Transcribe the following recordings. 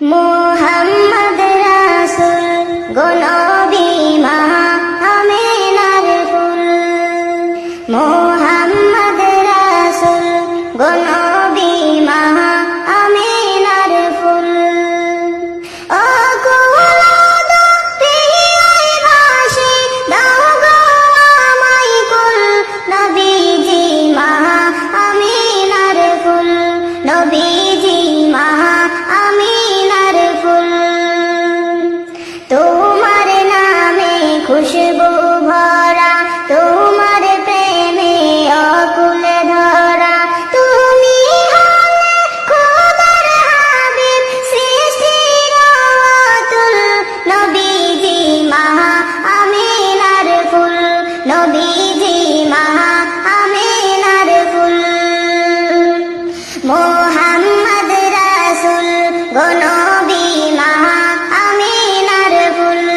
মোহাম্মদ রাসূল গো নবী মহা আমিনার ফুল। মোহাম্মদ রাসূল গো নবী মহা আমিনার ফুল। ও কুলদ প্রিয় ভাসি দাও গো আমায় কুল। নবীজি মহা আমিনার ফুল। নবীজি মহা আমিনার ফুল। তোমার নামে খুশবু ভরা, তোমার প্রেমে অকুল ধরা। তুমি হলে খোদার হাবিব, সৃষ্টির অতুল। নবীজি মহা আমিনার ফুল। নবীজি মহা আমিনার ফুল। মোহাম্মদ রাসূল গো নবী মহা আমিনার ফুল।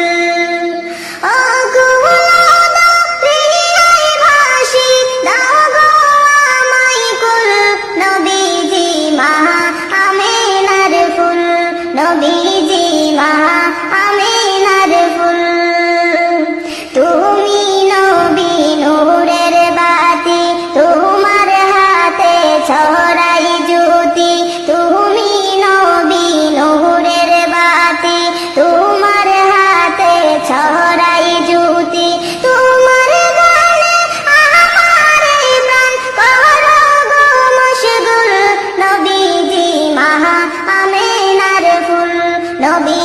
ও কুলদ প্রিয় ভাসি দাও গো আমায় কুল। নবীজি মহা আমিনার ফুল। নবীজি মহা আমিনার ফুল। তুমি নবী নূরের বাতি, তোমার হাতে ছড়াই জ্যোতি। তুমি নবী নূরের বাতি, তোমার হাতে ছড়াই জ্যোতি। তোমার গানে আমার প্রাণ করো গো মশগুল। নবীজি মহা আমিনার ফুল। নবী